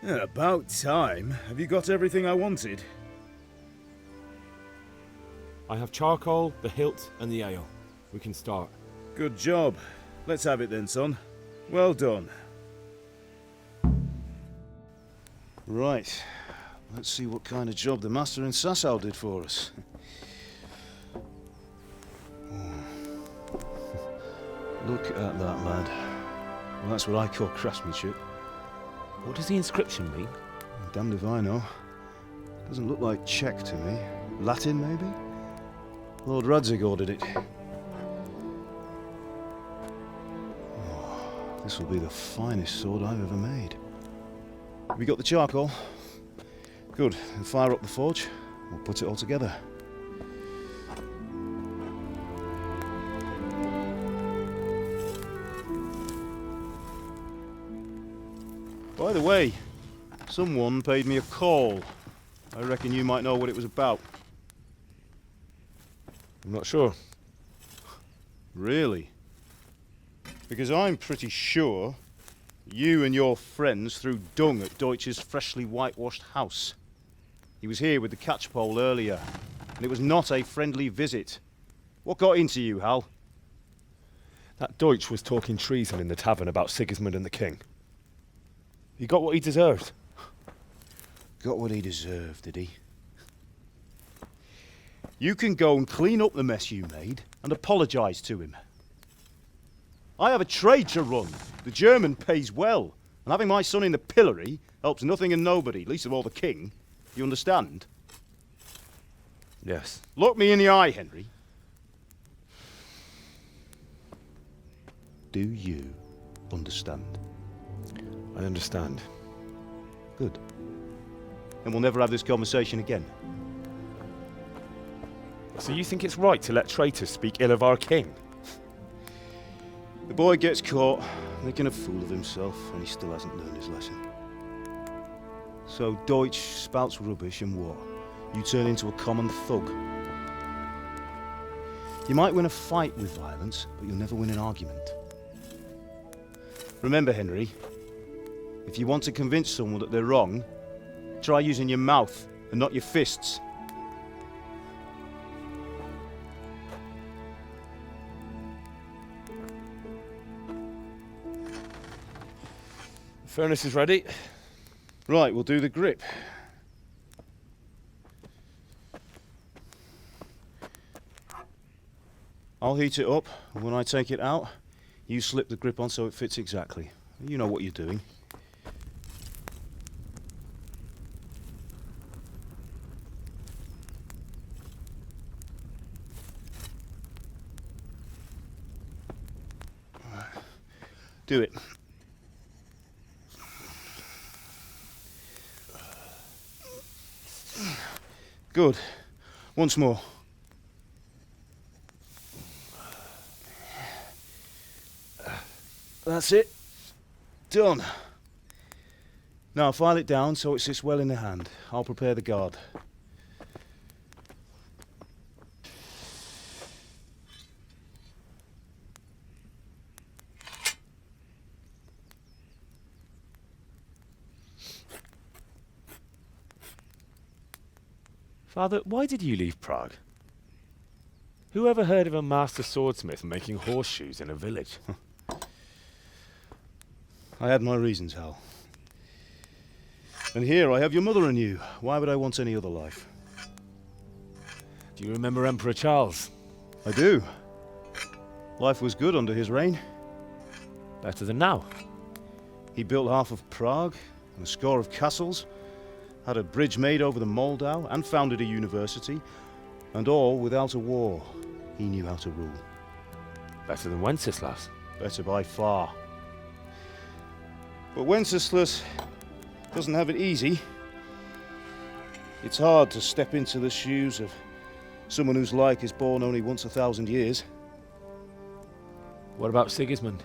About time. Have you got everything I wanted? I have charcoal, the hilt, and the ale. We can start. Good job. Let's have it then, son. Well done. Right. Let's see what kind of job the master in Sasau did for us. Look at that, lad. Well, that's what I call craftsmanship. What does the inscription mean? Damned if I know. Doesn't look like Czech to me. Latin, maybe? Lord Radzig ordered it. Oh, this will be the finest sword I've ever made. Have you got the charcoal? Good. Then fire up the forge. We'll put it all together. By the way, someone paid me a call. I reckon you might know what it was about. I'm not sure. Really? Because I'm pretty sure you and your friends threw dung at Deutsch's freshly whitewashed house. He was here with the catchpole earlier, and it was not a friendly visit. What got into you, Hal? That Deutsch was talking treason in the tavern about Sigismund and the king. He got what he deserved. Got what he deserved, did he? You can go and clean up the mess you made and apologise to him. I have a trade to run. The German pays well, and having my son in the pillory helps nothing and nobody, least of all the king. You understand? Yes. Look me in the eye, Henry. Do you understand? I understand. Good. And we'll never have this conversation again. So you think it's right to let traitors speak ill of our king? The boy gets caught, making a fool of himself, and he still hasn't learned his lesson. So Deutsch spouts rubbish and what? You turn into a common thug. You might win a fight with violence, but you'll never win an argument. Remember, Henry, if you want to convince someone that they're wrong, try using your mouth and not your fists. The furnace is ready. Right, we'll do the grip. I'll heat it up, and when I take it out, you slip the grip on so it fits exactly. You know what you're doing. Do it. Good. Once more. That's it. Done. Now file it down so it sits well in the hand. I'll prepare the guard. Father, why did you leave Prague? Who ever heard of a master swordsmith making horseshoes in a village? I had my reasons, Hal. And here I have your mother and you. Why would I want any other life? Do you remember Emperor Charles? I do. Life was good under his reign. Better than now. He built half of Prague and a score of castles, had a bridge made over the Moldau, and founded a university, and all without a war. He knew how to rule. Better than Wenceslas. Better by far. But Wenceslas doesn't have it easy. It's hard to step into the shoes of someone whose like is born only once 1,000 years. What about Sigismund?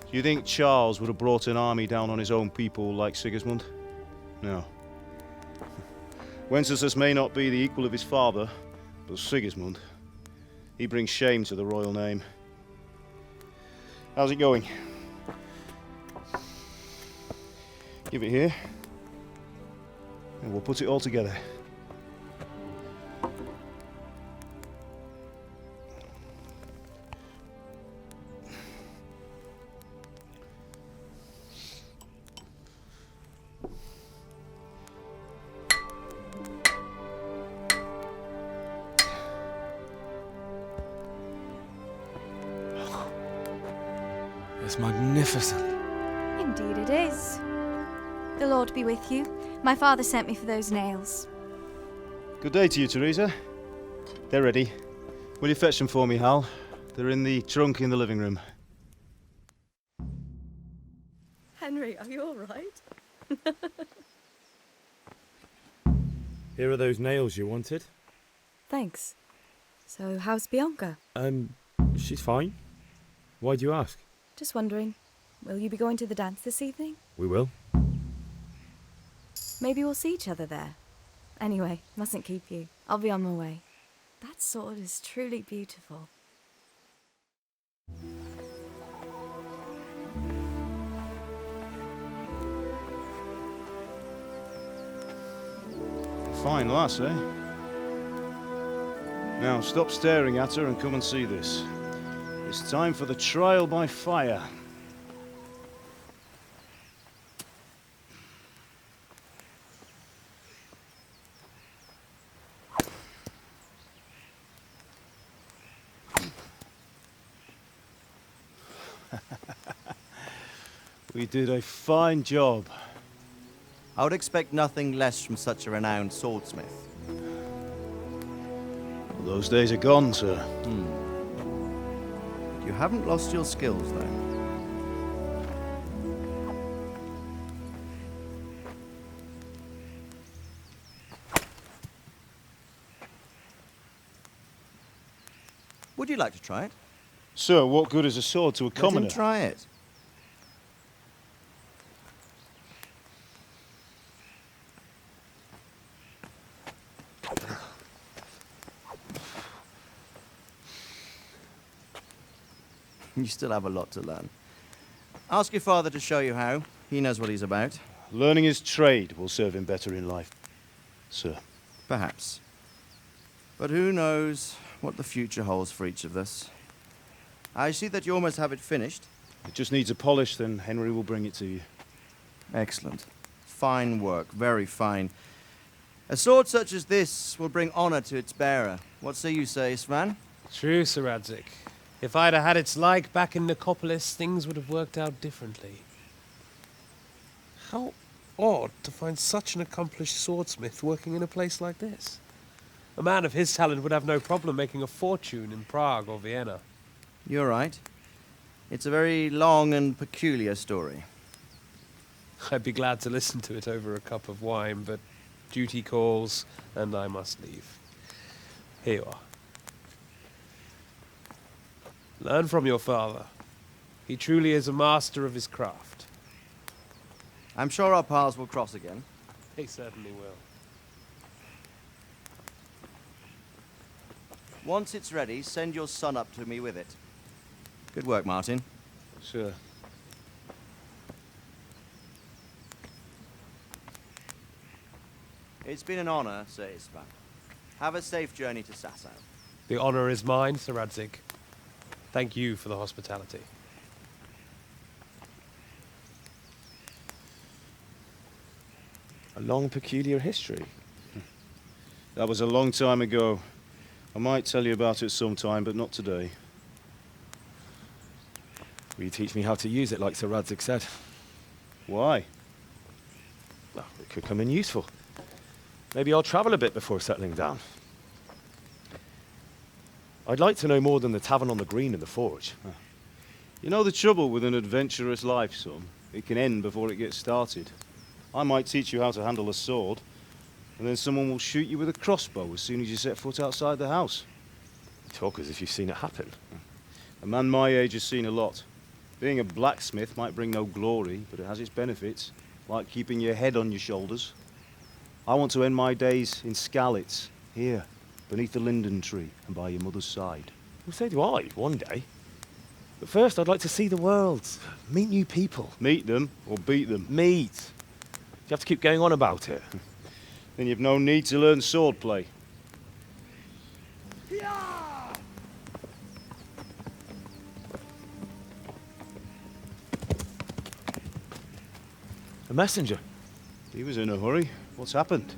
Do you think Charles would have brought an army down on his own people like Sigismund? No. Wenceslas may not be the equal of his father, but Sigismund, he brings shame to the royal name. How's it going? Give it here. And we'll put it all together. It's magnificent. Indeed it is. The Lord be with you. My father sent me for those nails. Good day to you, Teresa. They're ready. Will you fetch them for me, Hal? They're in the trunk in the living room. Henry, are you all right? Here are those nails you wanted. Thanks. So, how's Bianca? She's fine. Why do you ask? Just wondering, will you be going to the dance this evening? We will. Maybe we'll see each other there. Anyway, mustn't keep you. I'll be on my way. That sword is truly beautiful. Fine lass, eh? Now, stop staring at her and come and see this. It's time for the trial by fire. We did a fine job. I would expect nothing less from such a renowned swordsmith. Those days are gone, sir. You haven't lost your skills, though. Would you like to try it? Sir, what good is a sword to a Let him commoner? try it. You still have a lot to learn. Ask your father to show you how. He knows what he's about. Learning his trade will serve him better in life, sir. Perhaps. But who knows what the future holds for each of us. I see that you almost have it finished. It just needs a polish, then Henry will bring it to you. Excellent. Fine work, very fine. A sword such as this will bring honor to its bearer. What say you, Svan? True, Sir Radzik. If I'd have had its like back in Nicopolis, things would have worked out differently. How odd to find such an accomplished swordsmith working in a place like this. A man of his talent would have no problem making a fortune in Prague or Vienna. You're right. It's a very long and peculiar story. I'd be glad to listen to it over a cup of wine, but duty calls, and I must leave. Here you are. Learn from your father. He truly is a master of his craft. I'm sure our paths will cross again. He certainly will. Once it's ready, send your son up to me with it. Good work, Martin. Sir. It's been an honor, Sir Ispan. Have a safe journey to Sasau. The honor is mine, Sir Radzik. Thank you for the hospitality. A long, peculiar history. That was a long time ago. I might tell you about it sometime, but not today. Will you teach me how to use it like Sir Radzik said? Why? Well, it could come in useful. Maybe I'll travel a bit before settling down. I'd like to know more than the tavern on the green and the forge. You know the trouble with an adventurous life, son? It can end before it gets started. I might teach you how to handle a sword, and then someone will shoot you with a crossbow as soon as you set foot outside the house. You talk as if you've seen it happen. A man my age has seen a lot. Being a blacksmith might bring no glory, but it has its benefits, like keeping your head on your shoulders. I want to end my days in Skalitz, here, beneath the linden tree and by your mother's side. Well, so do I, one day. But first, I'd like to see the world, meet new people. Meet them or beat them. Meet. you have to keep going on about it? Then you've no need to learn swordplay. A messenger? He was in a hurry. What's happened?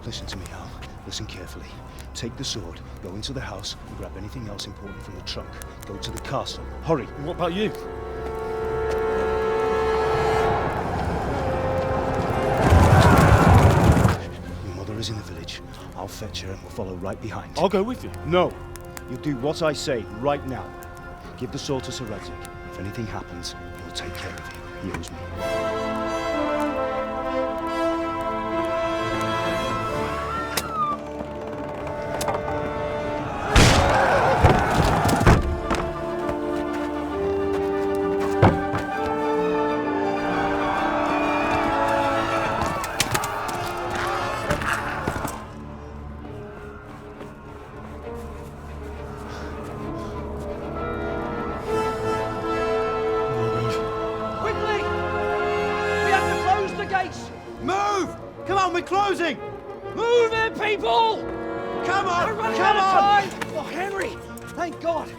Listen to me, Al. Listen carefully. Take the sword, go into the house, and grab anything else important from the trunk. Go to the castle. Hurry! What about you? Your mother is in the village. I'll fetch her and we'll follow right behind. I'll go with you. No! You'll do what I say right now. Give the sword to Sir Isaac. If anything happens, he'll take care of you. He owes me. Move! Come on, we're closing! Move it, people! Come on! We're running Come out on! of time! Oh, Henry! Thank God!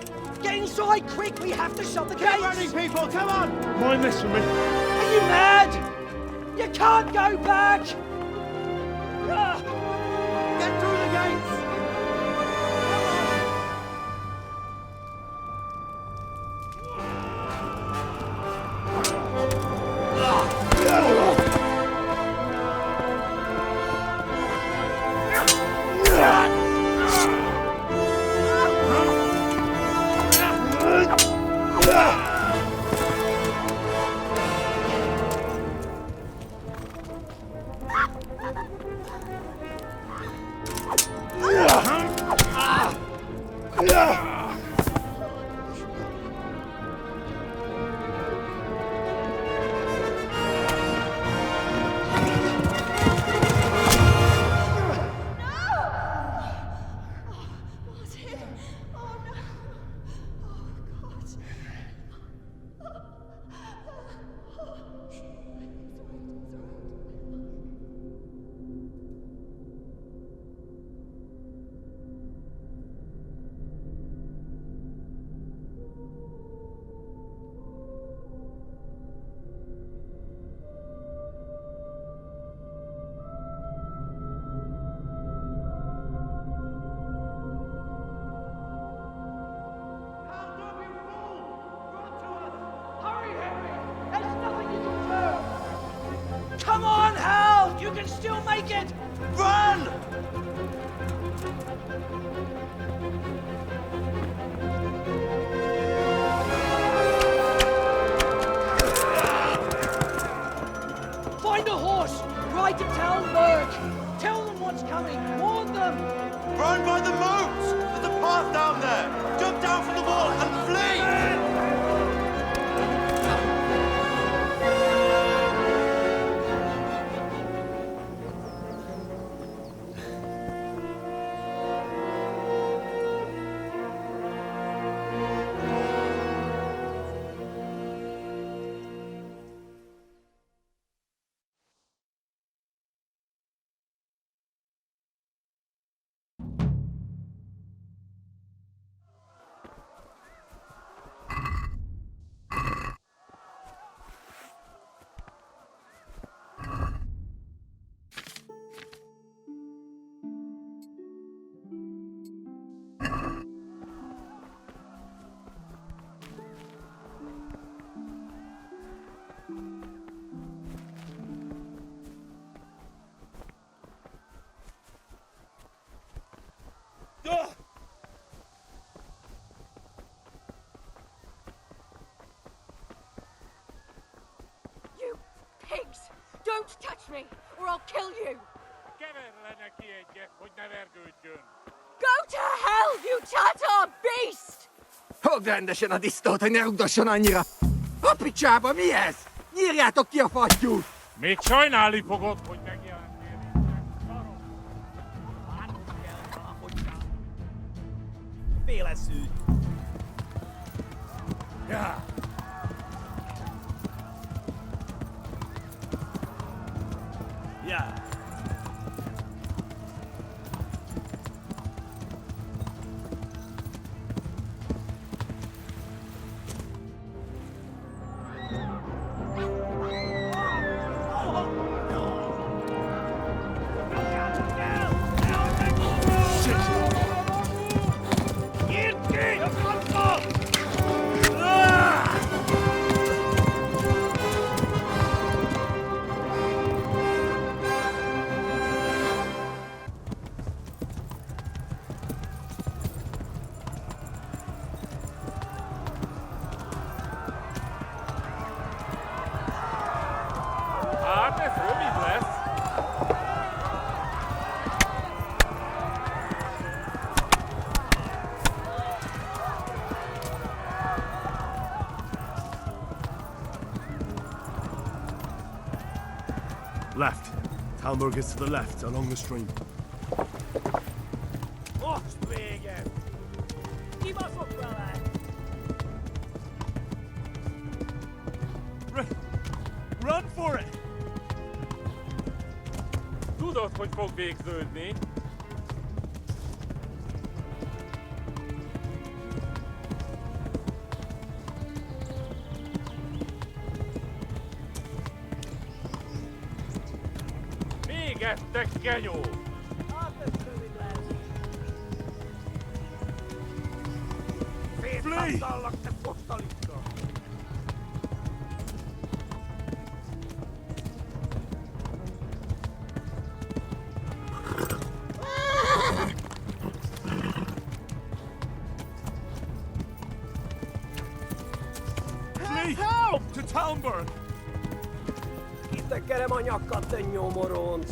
Get inside, quick! We have to shut the Keep gates! running, people! Come on! Mind this for me. Are you mad? You can't go back! Ah, Get through the gates! hurry, Henry! There's nothing you can do! Come on, Hal! You can still make it! Run! Find a horse! Ride to town, Merc! Tell them what's coming! Warn them! Run by the moat! There's a path down there! Jump down from the wall and flee! pigs! Don't touch me, or I'll kill you! Go to hell, you Tatar beast! Rendesen a disztót, ne rugdosson annyira! A picsába, mi ez? Nyírjátok ki a fattyút! Még sajnálni fogod, hogy megjelentél. Féleszű! Ja. Ja! Hát ez rövid lesz. Left. Talmberg is to the left, along the stream. Most vége! Kibaszok vele! Run for it! Tudod, hogy fog végződni. Még ettek, genyó! Szétszabdallak, te fosztaliska! Help! To Talmberg! Kitekerem a nyakat, te nyomoronc!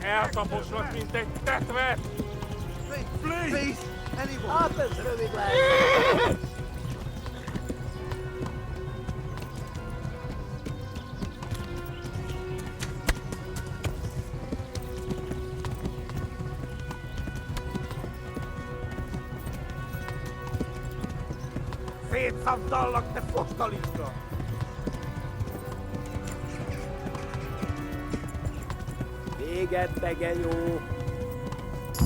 Eltaposlak, mint egy tetvet! Please, anyone. Hát ez rövid lesz! Szétszabdallak, te fosztaliska! Véget, te genyó!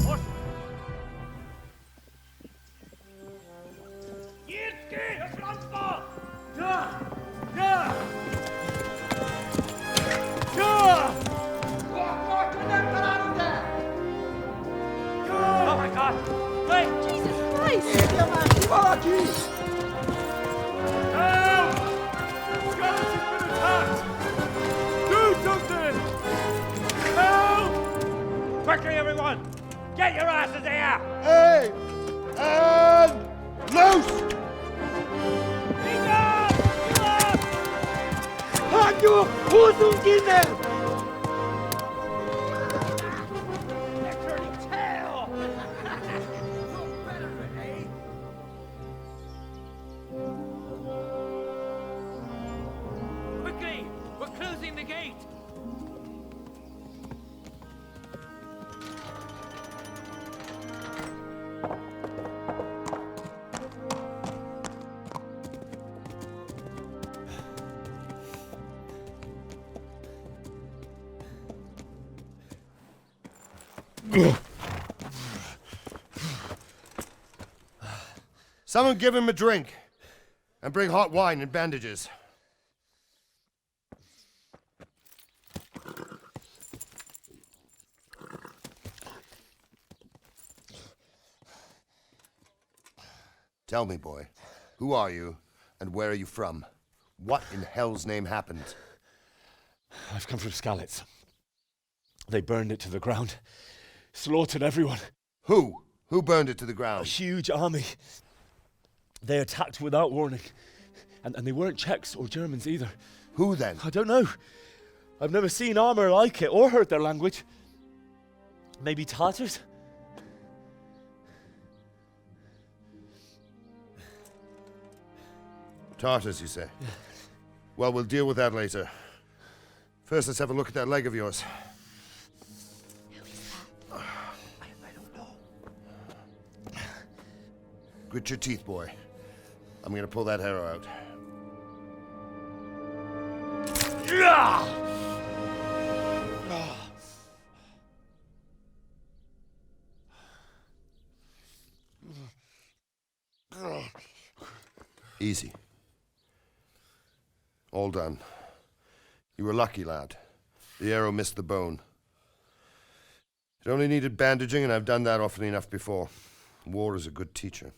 Most! Nyírd ki a francba! Ja! Ja! Ja! Akkor, hogy nem találunk el! Oh my god! Wait! Jesus Christ! Érje már ki valaki! Help! Skeleton's been attacked! Do something! Help! Quickly, everyone! Get your asses here! Hey! And loose! Hagyjuk! Húzzunk innen! They're turning tail! Look better, eh? Quickly! We're closing the gate! Someone give him a drink. And bring hot wine and bandages. Tell me, boy, who are you and where are you from? What in hell's name happened? I've come from Skalitz. They burned it to the ground. Slaughtered everyone. Who? Who burned it to the A ground? huge army. They attacked without warning. And they weren't Czechs or Germans either. Who then? I don't know. I've never seen armor like it or heard their language. Maybe Tatars? Tartars, you say? Yeah. Well, we'll deal with that later. First, let's have a look at that leg of yours. Who is that? I don't know. Grit your teeth, boy. I'm gonna pull that arrow out. Easy. All done. You were lucky, lad. The arrow missed the bone. It only needed bandaging, and I've done that often enough before. War is a good teacher.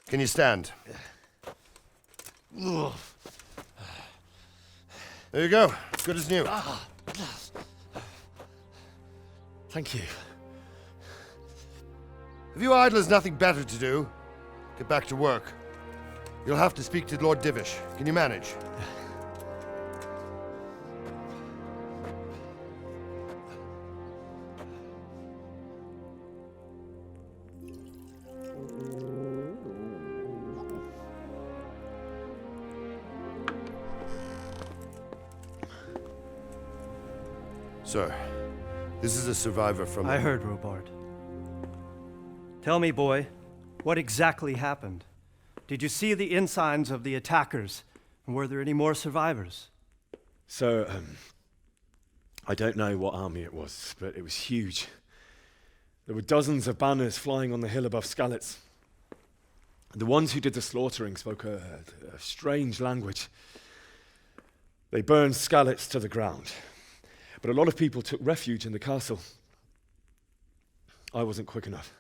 Can you stand? There you go. Good as new. Thank you. Have you idlers nothing better to do? Get back to work. You'll have to speak to Lord Divish. Can you manage? Sir, this is a survivor from... I heard, Robard. Tell me, boy, what exactly happened? Did you see the ensigns of the attackers? And were there any more survivors? So, I don't know what army it was, but it was huge. There were dozens of banners flying on the hill above Skalitz. The ones who did the slaughtering spoke a strange language. They burned Skalitz to the ground. But a lot of people took refuge in the castle. I wasn't quick enough.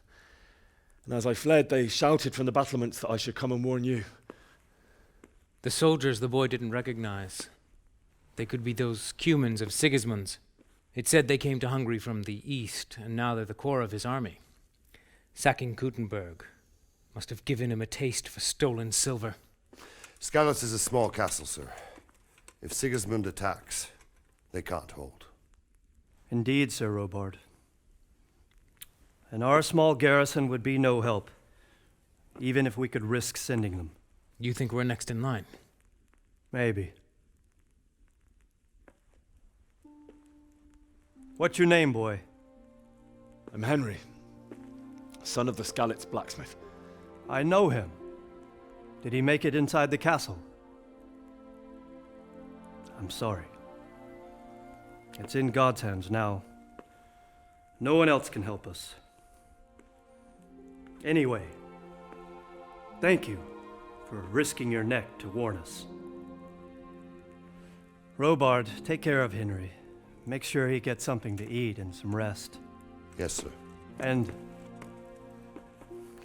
And as I fled, they shouted from the battlements that I should come and warn you. The soldiers the boy didn't recognize. They could be those Cumans of Sigismund's. It said they came to Hungary from the east, and now they're the core of his army. Sacking Kuttenberg must have given him a taste for stolen silver. Skalitz is a small castle, sir. If Sigismund attacks, they can't hold. Indeed, Sir Robard. And our small garrison would be no help, even if we could risk sending them. You think we're next in line? Maybe. What's your name, boy? I'm Henry, son of the Skalitz blacksmith. I know him. Did he make it inside the castle? I'm sorry. It's in God's hands now. No one else can help us. Anyway, thank you for risking your neck to warn us. Robard, take care of Henry. Make sure he gets something to eat and some rest. Yes, sir. And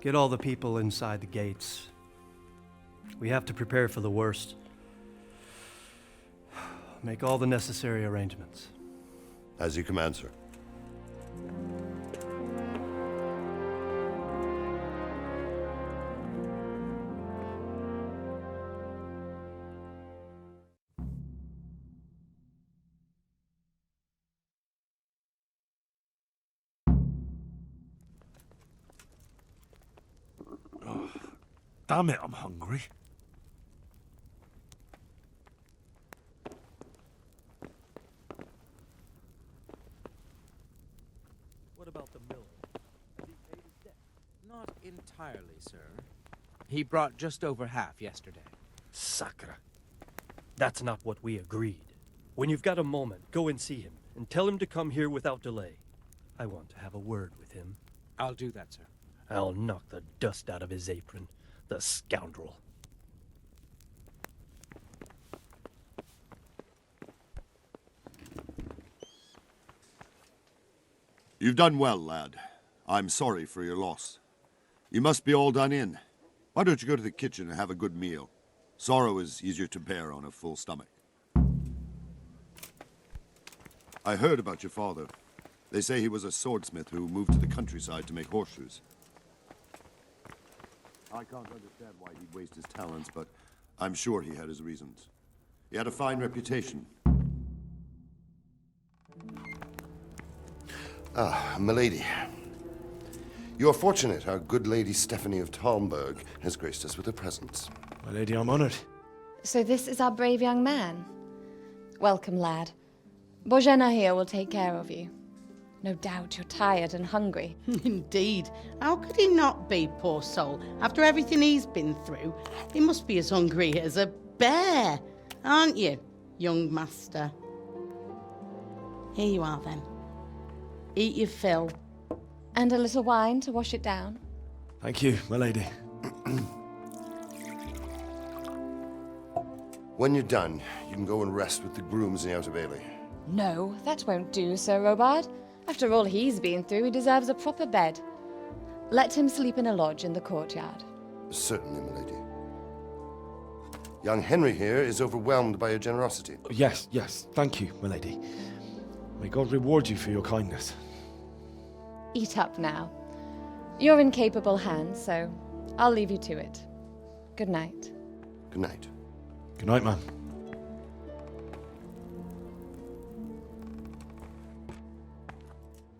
get all the people inside the gates. We have to prepare for the worst. Make all the necessary arrangements. As you command, sir. Damn it, I'm hungry. What about the miller? Has he paid his debt? Not entirely, sir. He brought just over half yesterday. Sacre. That's not what we agreed. When you've got a moment, go and see him, and tell him to come here without delay. I want to have a word with him. I'll do that, sir. I'll knock the dust out of his apron. The scoundrel. You've done well, lad. I'm sorry for your loss. You must be all done in. Why don't you go to the kitchen and have a good meal? Sorrow is easier to bear on a full stomach. I heard about your father. They say he was a swordsmith who moved to the countryside to make horseshoes. I can't understand why he'd waste his talents, but I'm sure he had his reasons. He had a fine reputation. Ah, milady. You're fortunate our good lady Stephanie of Talmberg has graced us with her presence. My lady, I'm honored. So this is our brave young man. Welcome, lad. Bojena here will take care of you. No doubt you're tired and hungry. Indeed. How could he not be, poor soul? After everything he's been through, he must be as hungry as a bear, aren't you, young master? Here you are, then. Eat your fill. And a little wine to wash it down. Thank you, my lady. When you're done, you can go and rest with the grooms in the Outer Bailey. No, that won't do, Sir Robard. After all he's been through, he deserves a proper bed. Let him sleep in a lodge in the courtyard. Certainly, milady. Young Henry here is overwhelmed by your generosity. Yes, yes. Thank you, my lady. May God reward you for your kindness. Eat up now. You're in capable hands, so I'll leave you to it. Good night. Good night. Good night, ma'am.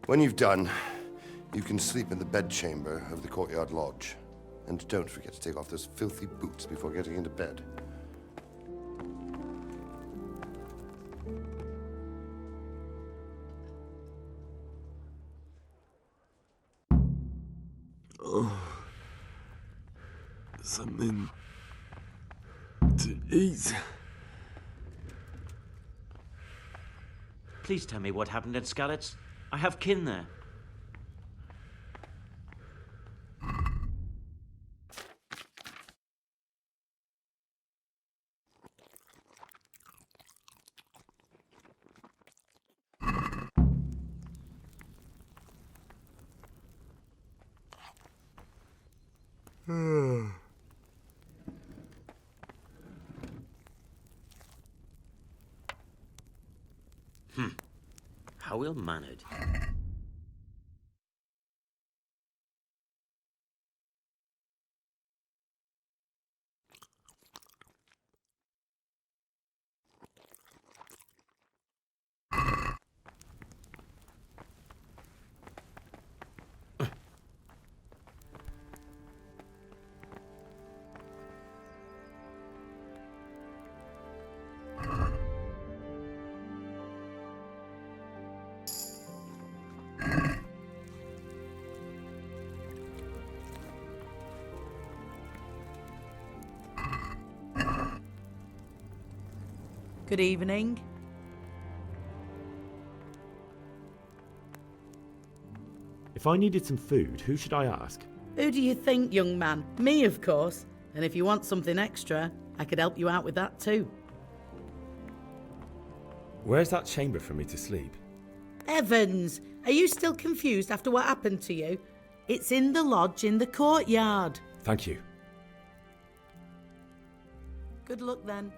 When you've done, you can sleep in the bedchamber of the courtyard lodge. And don't forget to take off those filthy boots before getting into bed. Oh, something to eat. Please tell me what happened at Skalitz. I have kin there. How ill-mannered. Good evening. If I needed some food, who should I ask? Who do you think, young man? Me, of course. And if you want something extra, I could help you out with that too. Where's that chamber for me to sleep? Evans, are you still confused after what happened to you? It's in the lodge in the courtyard. Thank you. Good luck then.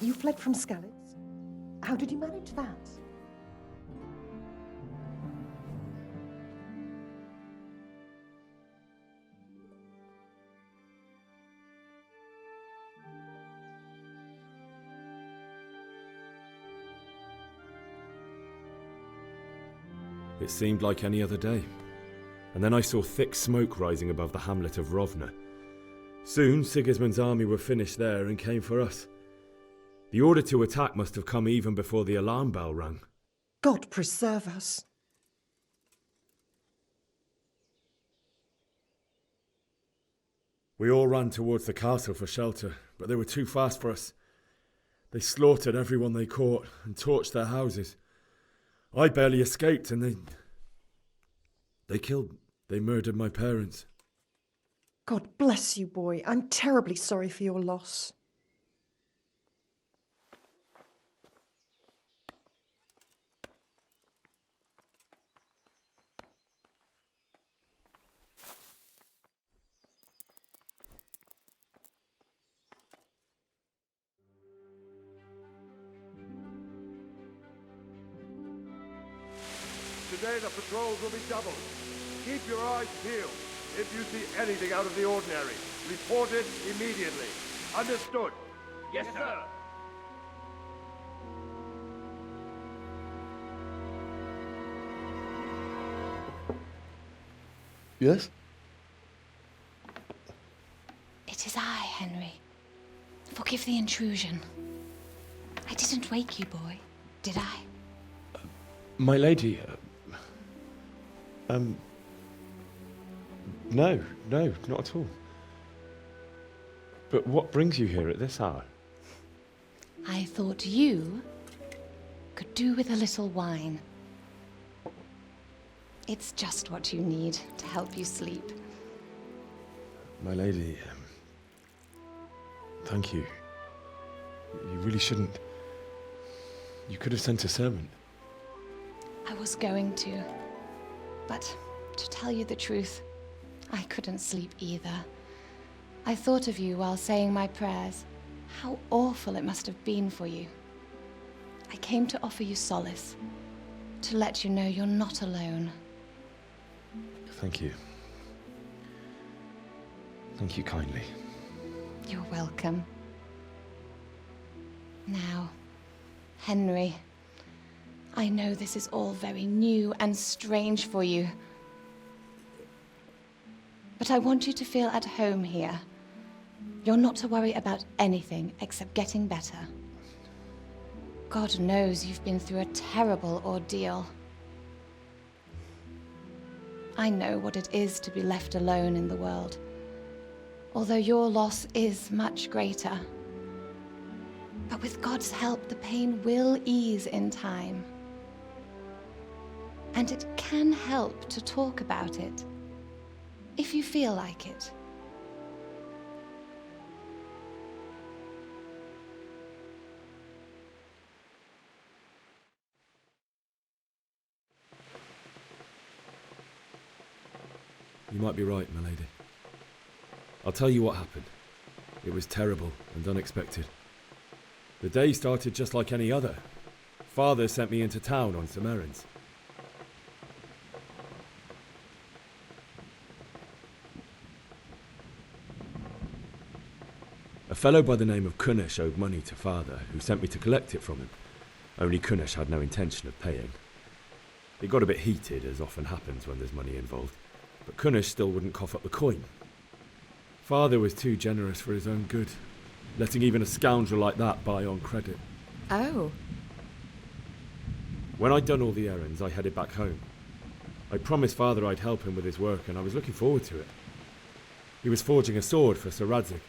You fled from Skalitz? How did you manage that? It seemed like any other day. And then I saw thick smoke rising above the hamlet of Rovna. Soon Sigismund's army were finished there and came for us. The order to attack must have come even before the alarm bell rang. God preserve us. We all ran towards the castle for shelter, but they were too fast for us. They slaughtered everyone they caught and torched their houses. I barely escaped, and they murdered my parents. God bless you, boy. I'm terribly sorry for your loss. Today the patrols will be doubled. Keep your eyes peeled. If you see anything out of the ordinary, report it immediately. Understood? Yes, sir. Yes? It is I, Henry. Forgive the intrusion. I didn't wake you, boy, did I? My lady, no, not at all. But what brings you here at this hour? I thought you could do with a little wine. It's just what you need to help you sleep. My lady, thank you. You really shouldn't. You could have sent a servant. I was going to, but to tell you the truth, I couldn't sleep either. I thought of you while saying my prayers. How awful it must have been for you. I came to offer you solace, to let you know you're not alone. Thank you. Thank you kindly. You're welcome. Now, Henry, I know this is all very new and strange for you. But I want you to feel at home here. You're not to worry about anything except getting better. God knows you've been through a terrible ordeal. I know what it is to be left alone in the world, although your loss is much greater. But with God's help, the pain will ease in time. And it can help to talk about it, if you feel like it. You might be right, my lady. I'll tell you what happened. It was terrible and unexpected. The day started just like any other. Father sent me into town on some errands. A fellow by the name of Kunnish owed money to Father, who sent me to collect it from him. Only Kunnish had no intention of paying. It got a bit heated, as often happens when there's money involved, but Kunnish still wouldn't cough up the coin. Father was too generous for his own good, letting even a scoundrel like that buy on credit. Oh. When I'd done all the errands, I headed back home. I promised Father I'd help him with his work, and I was looking forward to it. He was forging a sword for Sir Radzig.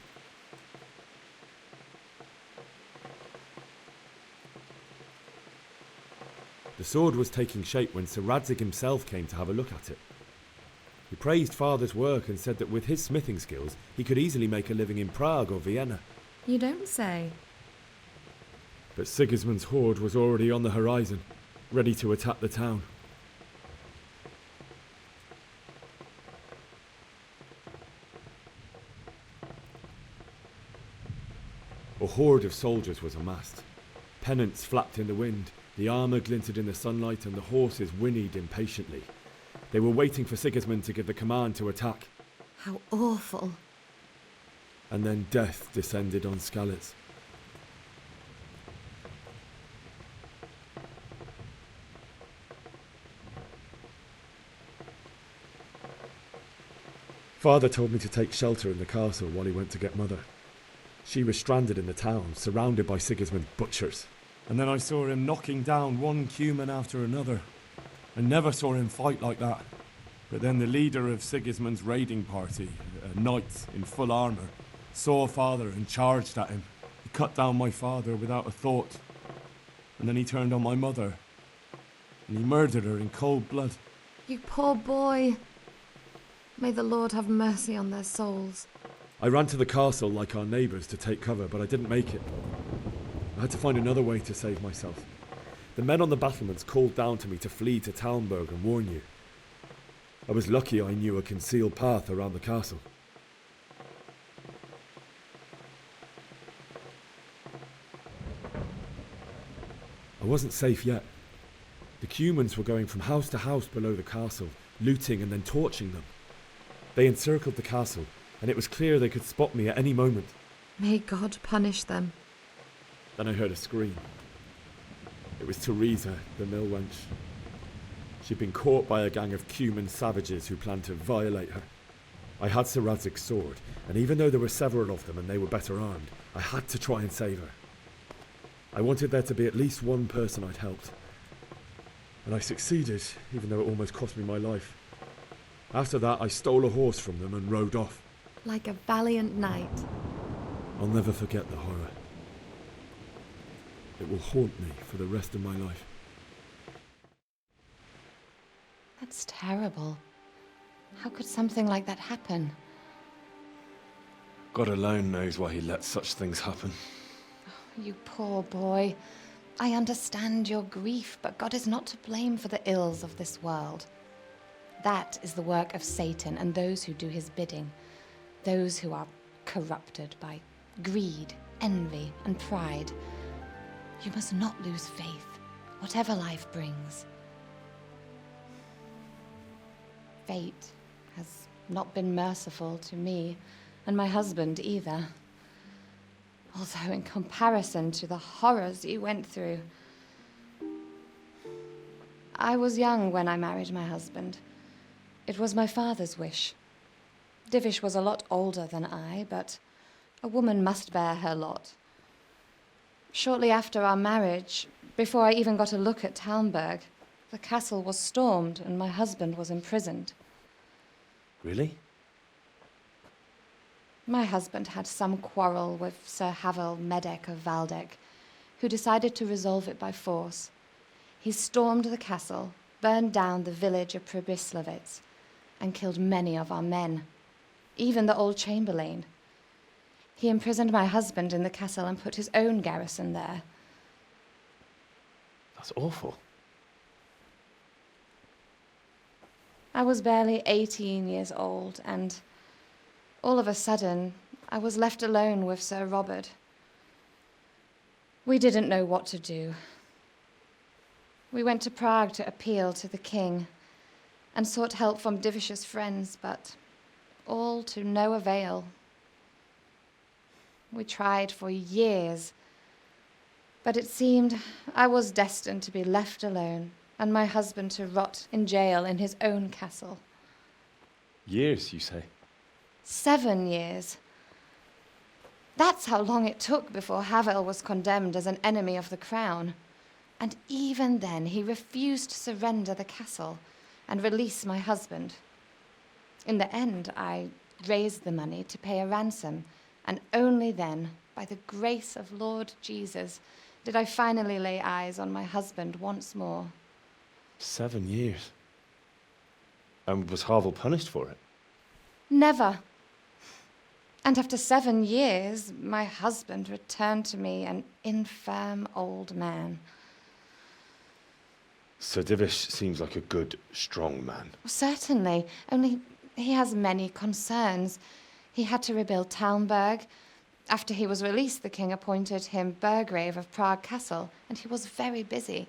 The sword was taking shape when Sir Radzig himself came to have a look at it. He praised Father's work and said that with his smithing skills, he could easily make a living in Prague or Vienna. You don't say. But Sigismund's horde was already on the horizon, ready to attack the town. A horde of soldiers was amassed. Pennants flapped in the wind, the armour glinted in the sunlight, and the horses whinnied impatiently. They were waiting for Sigismund to give the command to attack. How awful. And then death descended on Skalitz. Father told me to take shelter in the castle while he went to get Mother. She was stranded in the town, surrounded by Sigismund's butchers. And then I saw him knocking down one Cuman after another. I never saw him fight like that. But then the leader of Sigismund's raiding party, a knight in full armor, saw father and charged at him. He cut down my father without a thought. And then he turned on my mother. And he murdered her in cold blood. You poor boy. May the Lord have mercy on their souls. I ran to the castle like our neighbours to take cover, but I didn't make it. I had to find another way to save myself. The men on the battlements called down to me to flee to Talmberg and warn you. I was lucky I knew a concealed path around the castle. I wasn't safe yet. The Cumans were going from house to house below the castle, looting and then torching them. They encircled the castle, and it was clear they could spot me at any moment. May God punish them. Then I heard a scream. It was Teresa, the mill wench. She'd been caught by a gang of Cuman savages who planned to violate her. I had Sir Radzig's sword, and even though there were several of them and they were better armed, I had to try and save her. I wanted there to be at least one person I'd helped. And I succeeded, even though it almost cost me my life. After that, I stole a horse from them and rode off. Like a valiant knight. I'll never forget the horror. It will haunt me for the rest of my life. That's terrible. How could something like that happen? God alone knows why he lets such things happen. You poor boy. I understand your grief, but God is not to blame for the ills of this world. That is the work of Satan and those who do his bidding. Those who are corrupted by greed, envy, and pride. You must not lose faith, whatever life brings. Fate has not been merciful to me, and my husband either. Although in comparison to the horrors you went through. I was young when I married my husband. It was my father's wish. Divish was a lot older than I, but a woman must bear her lot. Shortly after our marriage, before I even got a look at Talmberg, the castle was stormed and my husband was imprisoned. Really? My husband had some quarrel with Sir Havel Medek of Valdek, who decided to resolve it by force. He stormed the castle, burned down the village of Pribyslavitz, and killed many of our men, even the old chamberlain. He imprisoned my husband in the castle and put his own garrison there. That's awful. I was barely 18 years old, and all of a sudden, I was left alone with Sir Robert. We didn't know what to do. We went to Prague to appeal to the king and sought help from Divish's friends, but all to no avail. We tried for years, but it seemed I was destined to be left alone and my husband to rot in jail in his own castle. Years, you say? 7 years. That's how long it took before Havel was condemned as an enemy of the crown. And even then, he refused to surrender the castle and release my husband. In the end, I raised the money to pay a ransom, and only then, by the grace of Lord Jesus, did I finally lay eyes on my husband once more. 7 years? And was Havel punished for it? Never. And after 7 years, my husband returned to me an infirm old man. Sir Divish seems like a good, strong man. Certainly, only he has many concerns. He had to rebuild Talmberg. After he was released, the king appointed him Burgrave of Prague Castle, and he was very busy.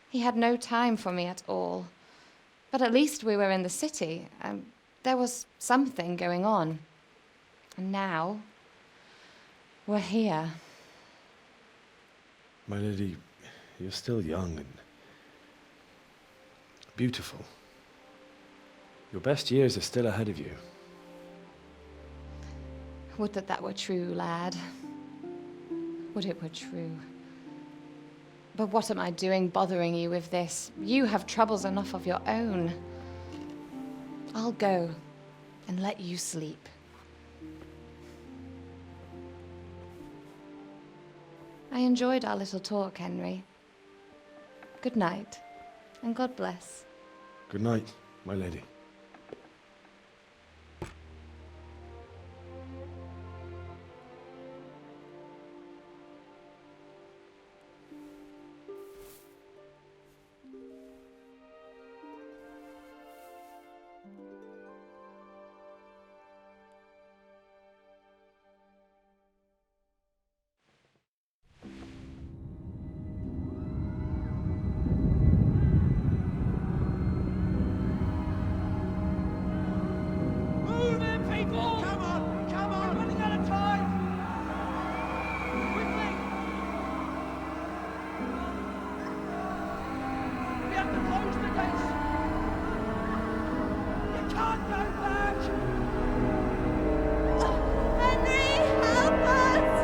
He had no time for me at all. But at least we were in the city, and there was something going on. And now, we're here. My lady, you're still young and beautiful. Your best years are still ahead of you. Would that that were true, lad. Would it were true. But what am I doing bothering you with this? You have troubles enough of your own. I'll go and let you sleep. I enjoyed our little talk, Henry. Good night, and God bless. Good night, my lady. Move it, people! Come on! Come on! We're running out of time! Quickly! We have to close the gates! You can't go back! Henry, help us!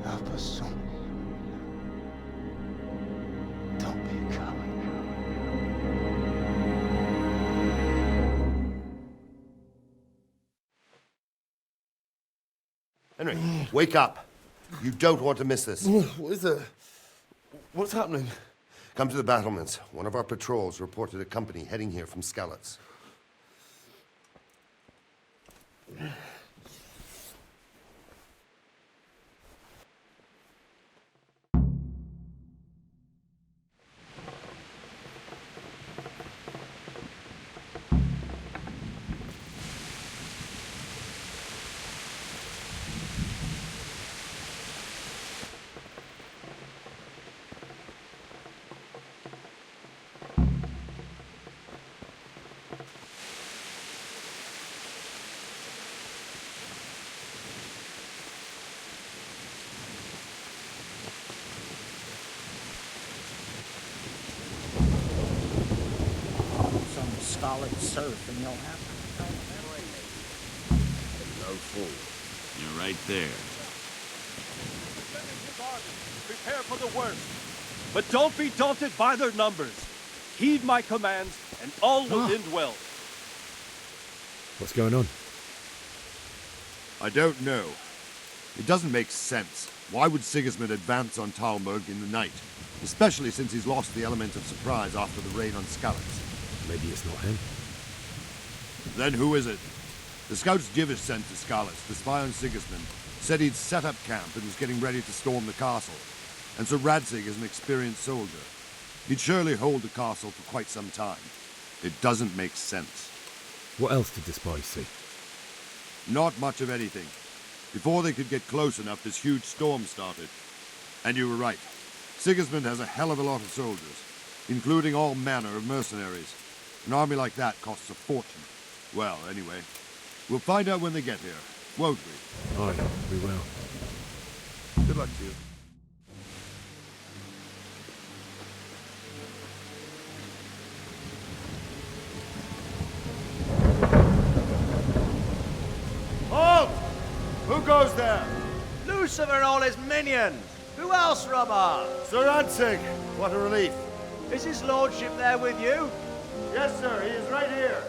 Help us, son. Don't be a coward. Henry, wake up. You don't want to miss this. What is it? What's happening? Come to the battlements. One of our patrols reported a company heading here from Skalitz. Some scarlet surf and you'll have No fool. You're right there. Prepare for the worst. But don't be daunted by their numbers. Heed my commands, and all will end well. What's going on? I don't know. It doesn't make sense. Why would Sigismund advance on Talmberg in the night? Especially since he's lost the element of surprise after the raid on Skalitz. Maybe it's not him. Then who is it? The scouts Divish sent to Skalitz to spy on Sigismund said he'd set up camp and was getting ready to storm the castle. And Sir Radzig is an experienced soldier. He'd surely hold the castle for quite some time. It doesn't make sense. What else did the spies see? Not much of anything. Before they could get close enough, this huge storm started. And you were right. Sigismund has a hell of a lot of soldiers, including all manner of mercenaries. An army like that costs a fortune. Well, anyway, we'll find out when they get here, won't we? Aye, we will. Good luck to you. Halt! Who goes there? Lucifer and all his minions. Who else, Robber? Sir Radzig, what a relief. Is his lordship there with you? Yes, sir, he is right here.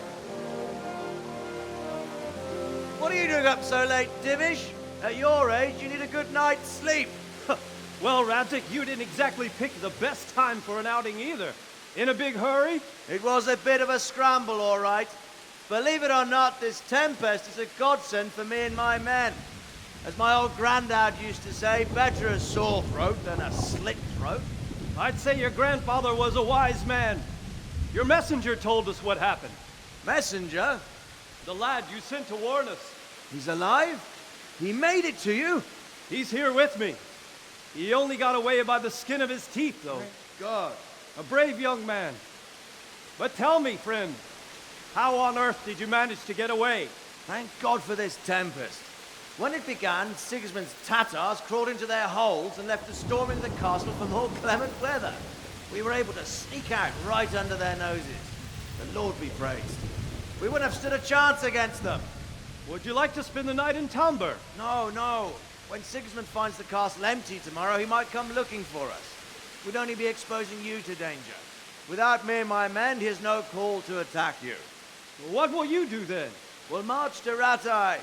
What are you doing up so late, Divish? At your age, you need a good night's sleep. Well, Radzig, you didn't exactly pick the best time for an outing either. In a big hurry? It was a bit of a scramble, all right. Believe it or not, this tempest is a godsend for me and my men. As my old granddad used to say, better a sore throat than a slit throat. I'd say your grandfather was a wise man. Your messenger told us what happened. Messenger? The lad you sent to warn us. He's alive? He made it to you? He's here with me. He only got away by the skin of his teeth, though. Thank God. A brave young man. But tell me, friend, how on earth did you manage to get away? Thank God for this tempest. When it began, Sigismund's Tatars crawled into their holes and left us storming the castle for more clement weather. We were able to sneak out right under their noses. The Lord be praised. We wouldn't have stood a chance against them. Would you like to spend the night in No, no. When Sigismund finds the castle empty tomorrow, he might come looking for us. we'd only be exposing you to danger. Without me and my men, here's no call to attack you. What will you do then? We'll march to Ratai.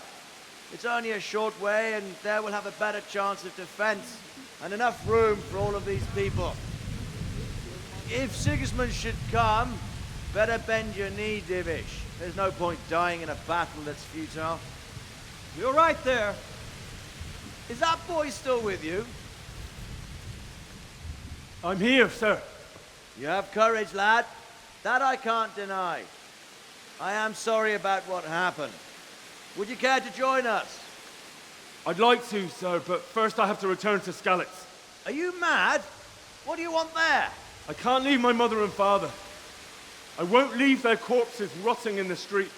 It's only a short way, and there we'll have a better chance of defense and enough room for all of these people. If Sigismund should come, better bend your knee, Divish. There's no point dying in a battle that's futile. You're right there. Is that boy still with you? I'm here, sir. You have courage, lad. That I can't deny. I am sorry about what happened. Would you care to join us? I'd like to, sir, but first I have to return to Skalitz. Are you mad? What do you want there? I can't leave my mother and father. I won't leave their corpses rotting in the street.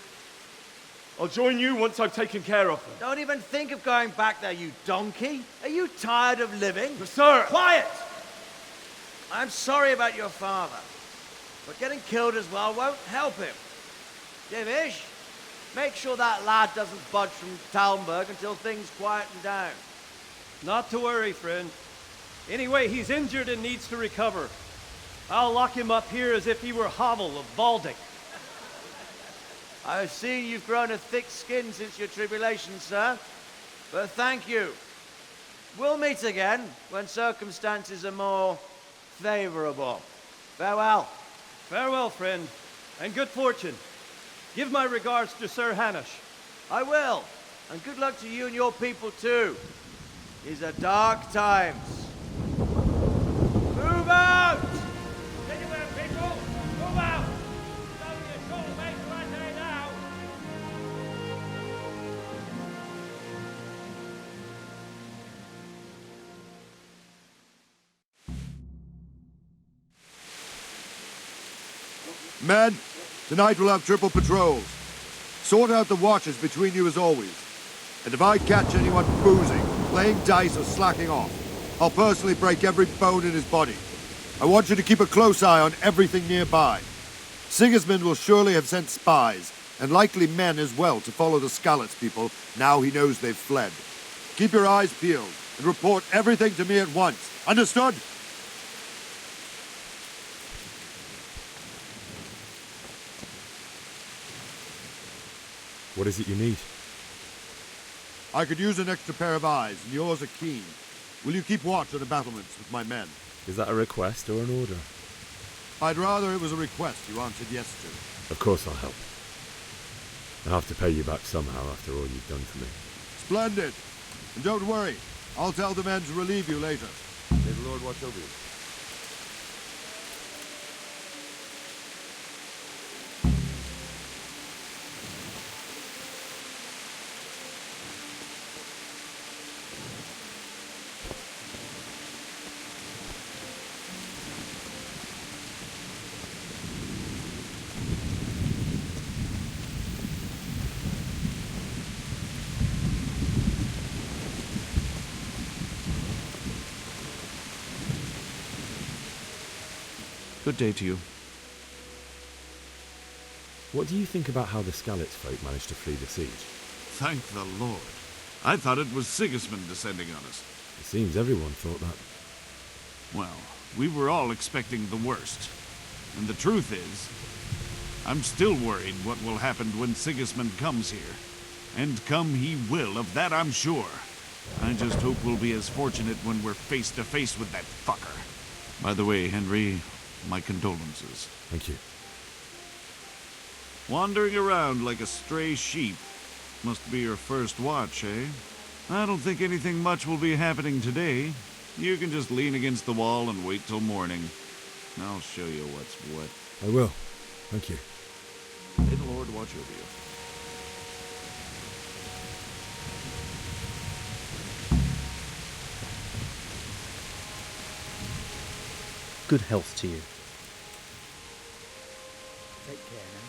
I'll join you once I've taken care of them. Don't even think of going back there, you donkey. Are you tired of living? But sir! Quiet! I'm sorry about your father, but getting killed as well won't help him. Divish, make sure that lad doesn't budge from Talmberg until things quieten down. Not to worry, friend. Anyway, he's injured and needs to recover. I'll lock him up here as if he were Havel of Baldic. I've seen you've grown a thick skin since your tribulation, sir. But thank you. We'll meet again when circumstances are more favorable. Farewell. Farewell, friend, and good fortune. Give my regards to Sir Hanush. I will. And good luck to you and your people, too. These are dark times. Move out! Anywhere, people! Move out! It's only a short way to Ratai now! Men, tonight we'll have triple patrols. Sort out the watches between you as always. And if I catch anyone boozing, playing dice or slacking off, I'll personally break every bone in his body. I want you to keep a close eye on everything nearby. Sigismund will surely have sent spies, and likely men as well, to follow the Skalitz people now he knows they've fled. Keep your eyes peeled, and report everything to me at once. Understood? What is it you need? I could use an extra pair of eyes, and yours are keen. Will you keep watch on the battlements with my men? Is that a request or an order? I'd rather it was a request you answered yes to. Of course I'll help. I have to pay you back somehow after all you've done for me. Splendid! And don't worry, I'll tell the men to relieve you later. May the Lord watch over you. Good day to you. What do you think about how the Skalitz folk managed to flee the siege? Thank the Lord. I thought it was Sigismund descending on us. It seems everyone thought that. Well, we were all expecting the worst. And the truth is, I'm still worried what will happen when Sigismund comes here. And come he will, of that I'm sure. I just hope we'll be as fortunate when we're face to face with that fucker. By the way, Henry, my condolences. Thank you. Wandering around like a stray sheep. Must be your first watch, eh? I don't think anything much will be happening today. You can just lean against the wall and wait till morning. I'll show you what's what. I will. Thank you. May the Lord watch over you. Good health to you. Take care now.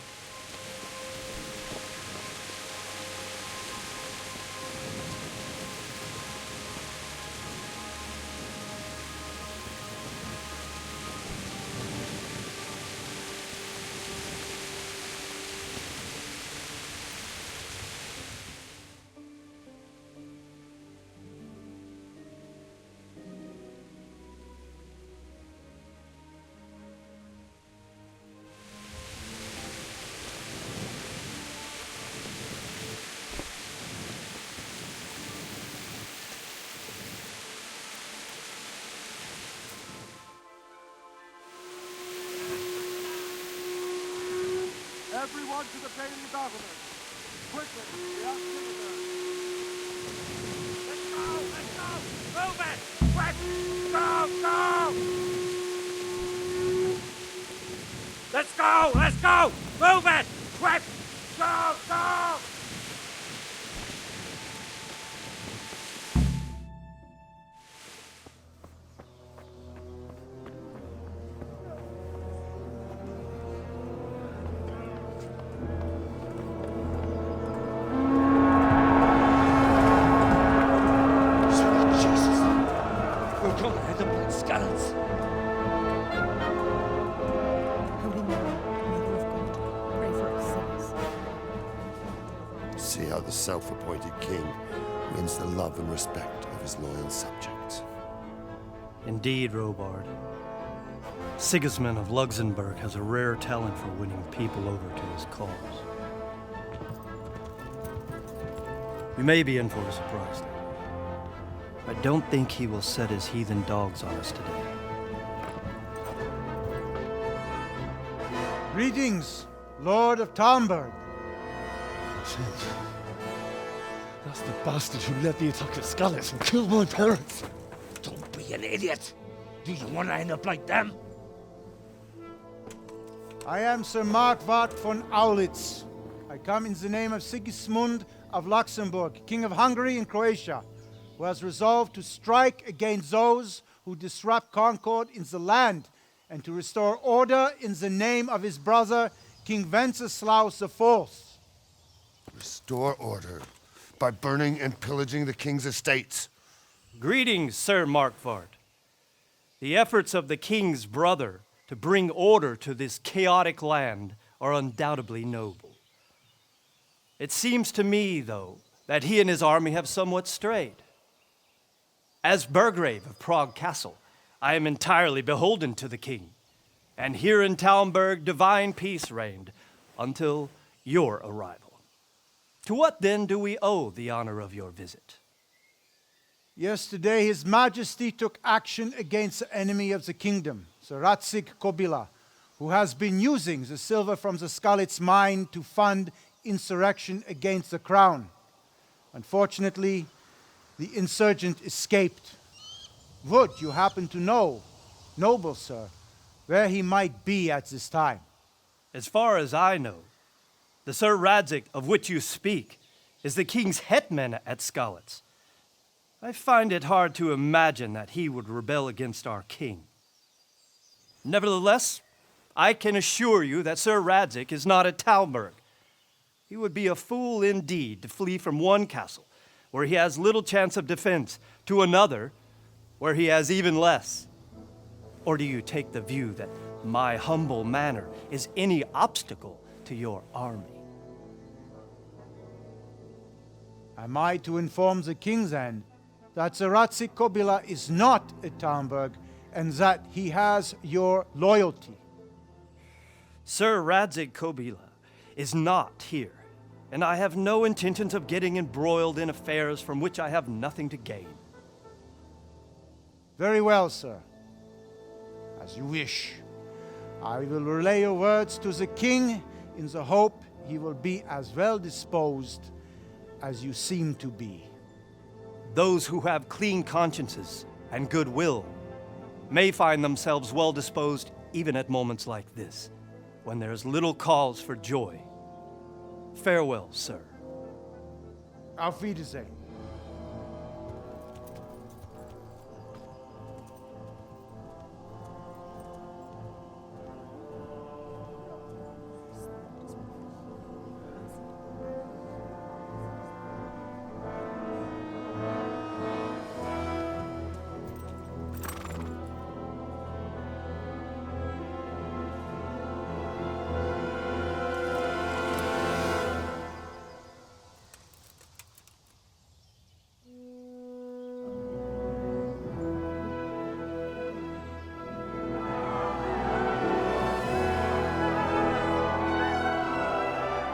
Everyone to the Daily Governor. Quickly, we have visitors. Let's go! Let's go! Move it! Quick! Go! Go! Let's go! Let's go! Move it! Quick! Go! Go! See how the self-appointed king wins the love and respect of his loyal subjects. Indeed, Robard. Sigismund of Luxembourg has a rare talent for winning people over to his cause. We may be in for a surprise, though. I don't think he will set his heathen dogs on us today. Greetings, Lord of Talmberg. That's the bastard who led the attack at Skalitz and killed my parents. Don't be an idiot. Do you want to end up like them? I am Sir Markwart von Aulitz. I come in the name of Sigismund of Luxembourg, King of Hungary and Croatia, who has resolved to strike against those who disrupt concord in the land and to restore order in the name of his brother, King Wenceslaus IV. Restore order by burning and pillaging the king's estates. Greetings, Sir Markwart. The efforts of the king's brother to bring order to this chaotic land are undoubtedly noble. It seems to me, though, that he and his army have somewhat strayed. As Burgrave of Prague Castle, I am entirely beholden to the king, and here in Talmberg divine peace reigned until your arrival. To what then do we owe the honor of your visit? Yesterday, His Majesty took action against the enemy of the kingdom, Sir Radzig Kobyla, who has been using the silver from the Skalitz mine to fund insurrection against the crown. Unfortunately, the insurgent escaped. Would you happen to know, noble sir, where he might be at this time? As far as I know, the Sir Radzig of which you speak is the king's hetman at Skalitz. I find it hard to imagine that he would rebel against our king. Nevertheless, I can assure you that Sir Radzig is not at Talmberg. He would be a fool indeed to flee from one castle, where he has little chance of defense, to another, where he has even less. Or do you take the view that my humble manner is any obstacle to your army? Am I to inform the king then that Sir Radzig Kobyla is not at Talmberg and that he has your loyalty? Sir Radzig Kobyla is not here, and I have no intentions of getting embroiled in affairs from which I have nothing to gain. Very well, sir. As you wish. I will relay your words to the king in the hope he will be as well disposed as you seem to be. Those who have clean consciences and goodwill may find themselves well disposed even at moments like this, when there is little cause for joy. Farewell, sir. Auf Wiedersehen.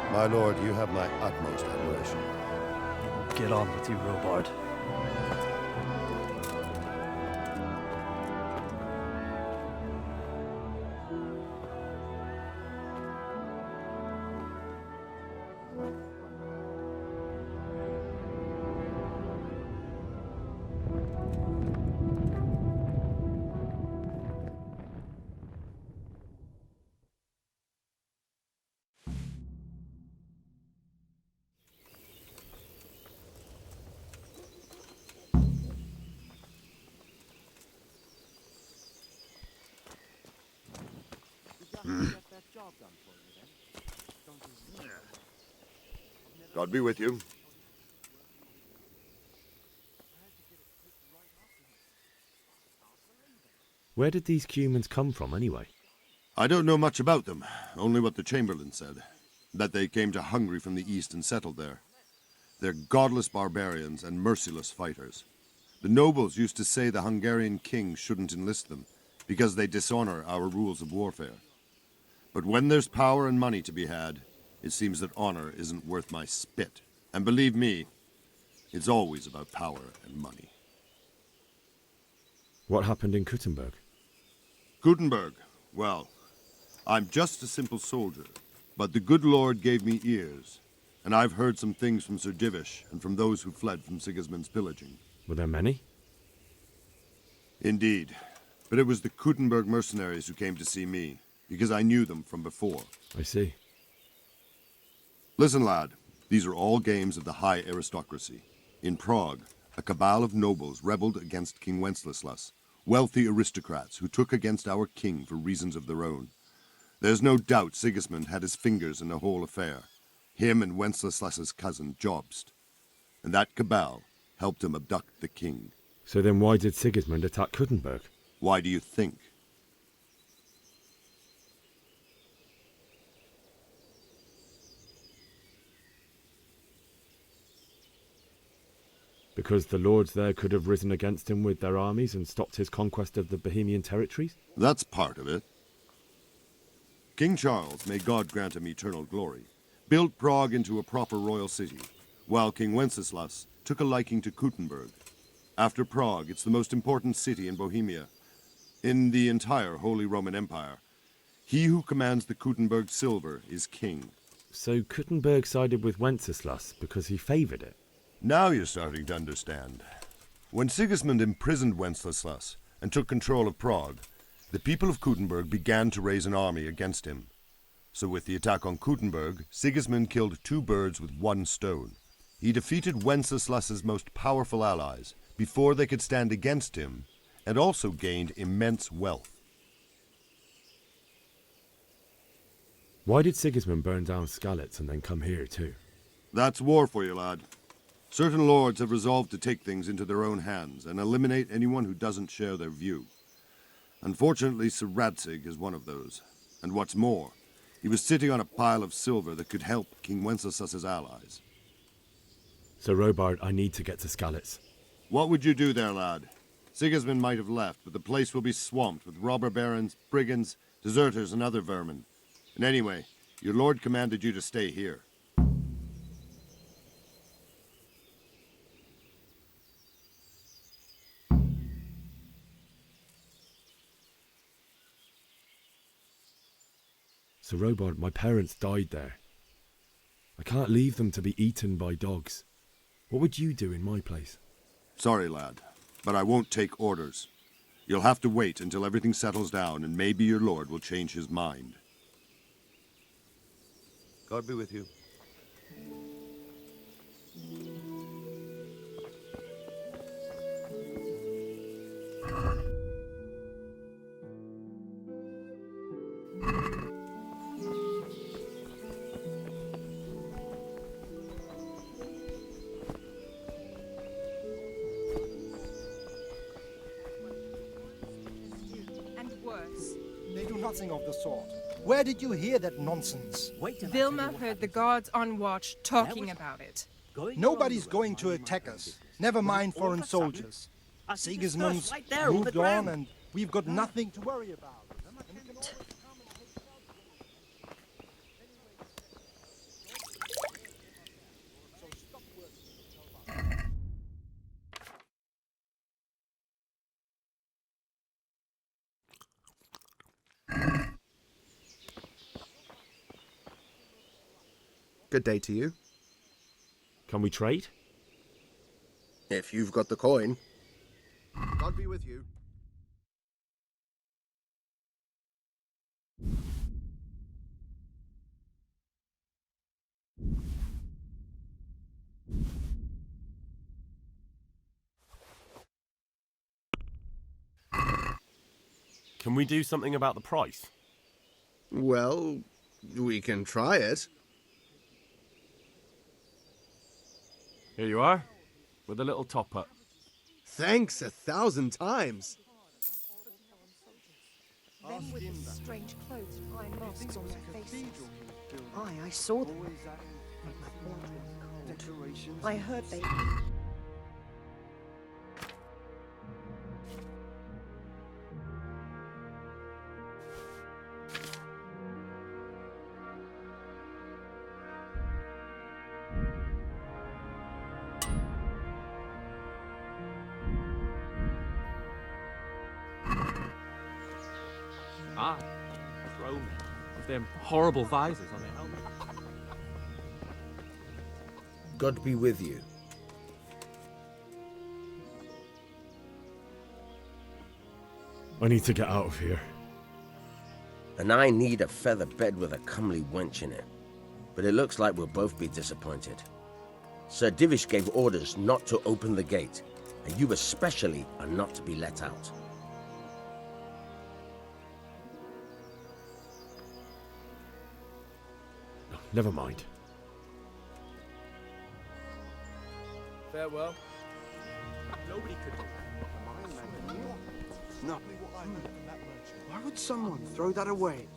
My lord, you have my utmost admiration. Get on with you, Robard. God be with you. Where did these humans come from, anyway? I don't know much about them, only what the Chamberlain said. That they came to Hungary from the east and settled there. They're godless barbarians and merciless fighters. The nobles used to say the Hungarian king shouldn't enlist them, because they dishonor our rules of warfare. But when there's power and money to be had, it seems that honor isn't worth my spit. And believe me, it's always about power and money. What happened in Kuttenberg? Gutenberg, well, I'm just a simple soldier, but the good Lord gave me ears, and I've heard some things from Sir Divish and from those who fled from Sigismund's pillaging. Were there many? Indeed, but it was the Kuttenberg mercenaries who came to see me, because I knew them from before. I see. Listen, lad, these are all games of the high aristocracy. In Prague, a cabal of nobles rebelled against King Wenceslas, wealthy aristocrats who took against our king for reasons of their own. There's no doubt Sigismund had his fingers in the whole affair, him and Wenceslas's cousin Jobst. And that cabal helped him abduct the king. So then why did Sigismund attack Kuttenberg? Why do you think? Because the lords there could have risen against him with their armies and stopped his conquest of the Bohemian territories? That's part of it. King Charles, may God grant him eternal glory, built Prague into a proper royal city, while King Wenceslas took a liking to Kuttenberg. After Prague, it's the most important city in Bohemia, in the entire Holy Roman Empire. He who commands the Kuttenberg silver is king. So Kuttenberg sided with Wenceslas because he favoured it? Now you're starting to understand. When Sigismund imprisoned Wenceslas and took control of Prague, the people of Kuttenberg began to raise an army against him. So with the attack on Kuttenberg, Sigismund killed 2 birds with 1 stone. He defeated Wenceslas's most powerful allies before they could stand against him, and also gained immense wealth. Why did Sigismund burn down Skalitz and then come here too? That's war for you, lad. Certain lords have resolved to take things into their own hands and eliminate anyone who doesn't share their view. Unfortunately, Sir Radzig is one of those. And what's more, he was sitting on a pile of silver that could help King Wenceslas's allies. Sir Robard, I need to get to Skalitz. What would you do there, lad? Sigismund might have left, but the place will be swamped with robber barons, brigands, deserters, and other vermin. And anyway, your lord commanded you to stay here. Sir Robard, my parents died there. I can't leave them to be eaten by dogs. What would you do in my place? Sorry, lad, but I won't take orders. You'll have to wait until everything settles down, and maybe your lord will change his mind. God be with you. They do nothing of the sort. Where did you hear that nonsense? Vilma heard the guards on watch talking about it. Nobody's going to attack us. Never mind foreign soldiers. Sigismund's moved on and we've got nothing to worry about. Good day to you. Can we trade? If you've got the coin. God be with you. Can we do something about the price? Well, we can try it. Here you are, with a little top-up. Thanks 1,000 times. Them with the strange clothes and iron masks on their faces. Aye, I saw them. But my blood was cold. I heard they... Ah, throwmen with them horrible visors on their helmets. God be with you. I need to get out of here. And I need a feather bed with a comely wench in it. But it looks like we'll both be disappointed. Sir Divish gave orders not to open the gate, and you especially are not to be let out. Never mind. Farewell. Nobody could do that. No. Why would someone throw that away?